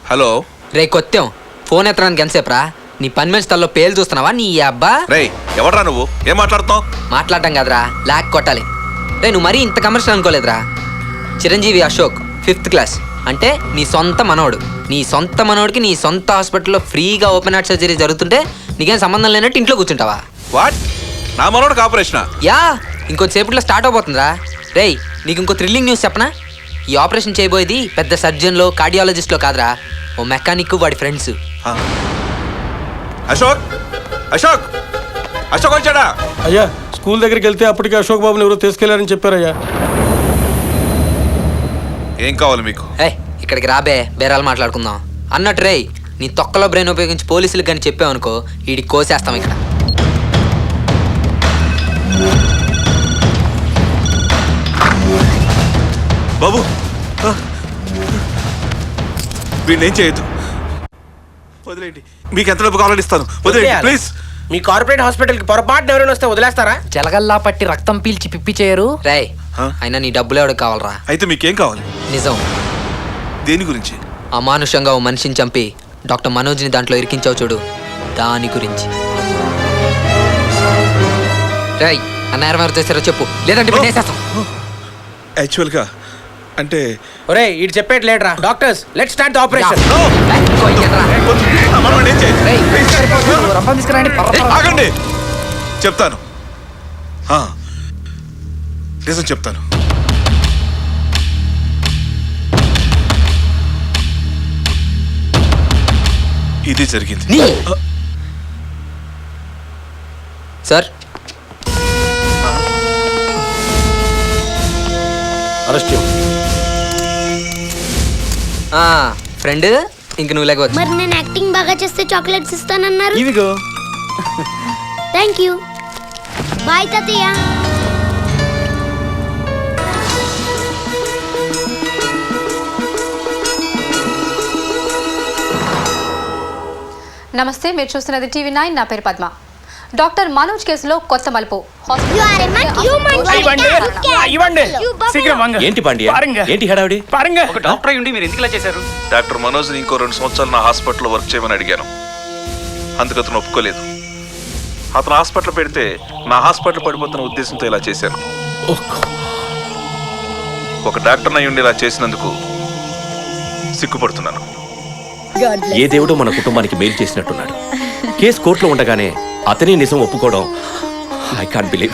Hello రే కొత్తం phone ఎత్తడానికి ఎంతసేపు రా? నీ పని మనిషి తల్లో పేలు చూస్తున్నావా నీ అబ్బా? రే ఎవడ్రా నువ్వు? ఏం మాట్లాడుతున్నావు? మాట్లాడటం కదరా, లాక్ కొట్టాలి. రే నువ్వు మరీ ఇంత కమర్షియల్ అనుకోలేదురా. చిరంజీవి అశోక్ 5th క్లాస్ అంటే నీ సొంత మనోడు. నీ సొంత మనోడికి నీ సొంత హాస్పిటల్లో ఫ్రీగా ఓపెన్ హార్ట్ సర్జరీ జరుగుతుంటే నీకేం సంబంధం లేనట్టు ఇంట్లో కూర్చుంటావా? వాట్? నా మనోడికి ఆపరేషనా? Yeah, ఇంకొద్దిసేపట్లో start అవబోతుందిరా. రేయ్ నీకు ఇంకో థ్రిల్లింగ్ న్యూస్ చెప్పనా? ఈ ఆపరేషన్ చేయబోయేది పెద్ద సర్జన్లో కార్డియాలజిస్ట్లో కాదురా, ఓ మెకానిక్ వాడి ఫ్రెండ్స్. అశోక్ అశోక్ అశోక్ వచ్చాడా? అయ్యా స్కూల్ దగ్గరికి వెళ్తే అప్పటికి అశోక్ బాబుని ఎవరో తీసుకెళ్లారని చెప్పారయ్యా. ఏం కావాలి మీకు? ఏ ఇక్కడికి రాబే, బేరాలు మాట్లాడుకుందాం. అన్నట్టు రేయ్, నీ తొక్కలో బ్రెయిన్ ఉపయోగించి పోలీసులకు కానీ చెప్పావనుకో వీడికి కోసేస్తాం ఇక్కడ. బాబు వీడిని ఏం చేయొద్దు, వదిలేండి. మీకు ఎంత డబ్బు కావాలని ఇస్తాను, వదిలేండి ప్లీజ్. మీ కార్పొరేట్ హాస్పిటల్ కి పొరపాటున ఎవరైనా వస్తే వదిలేస్తారా? జలగల్లా పట్టి రక్తం పీల్చి పిప్పి చేయరు. రేయ్ అయినా నీ డబ్బులు ఎవడికి కావాలరా? అయితే మీకేం కావాలి? నిజం. దేని గురించి? అమానుషంగా ఓ మనిషిని చంపి డాక్టర్ మనోజ్ని దాంట్లో ఇరికించావు చూడు, దాని గురించి. రేయ్ అన్న ఎవరు చేశారో చెప్పు, లేదంటే పెట్టేసేస్తాం. యాక్చువల్గా అంటే ఒరేయ్ ఇటు చెప్పేటి లేడరా. Doctors let's start the operation. రప్పం తీసుకురండి. ఆగండి, చెప్తాను. నిజం చెప్తాను. ఇది జరిగింది. సార్ అరెస్ట్ చేయండి. ఫ్రెండ్ ఇంక నువ్వు లేకపోవచ్చు. మరి నేను యాక్టింగ్ బాగా చేస్తే చాక్లెట్స్ ఇస్తానన్నారు. ఇవిగో. Thank you. బాయ్ తాతయ్య. నమస్తే, మీరు చూస్తున్నది TV9. నా పేరు పద్మ. డాక్టర్ మనోజ్ కేసులో కొత్త మలుపు. ఏంటి పాండ్య? ఏంటి హడావిడి? ఒక డాక్టర్ అయ్యుండి మీరు ఎందుకు ఇలా చేశారు? డాక్టర్ మనోజ్ ఇంకో 2 సంవత్సరాలు నా హాస్పిటల్లో వర్క్ చేయమని అడిగాను. అందుకు అతను ఒప్పుకోలేదు. అతను హాస్పిటల్ పెడితే నా హాస్పిటల్ పడిపోతున్న ఉద్దేశంతో ఇలా చేశాను. ఒక డాక్టర్ అయ్యుండి ఇలా చేసినందుకు సిగ్గుపడుతున్నాను. ఏ దేవుడు మన కుటుంబానికి మేలు చేసినట్టున్నాడు. కేసు కోర్టులో ఉండగానే అతనే నిజం ఒప్పుకోవడం ఐ కాంట్ బిలీవ్.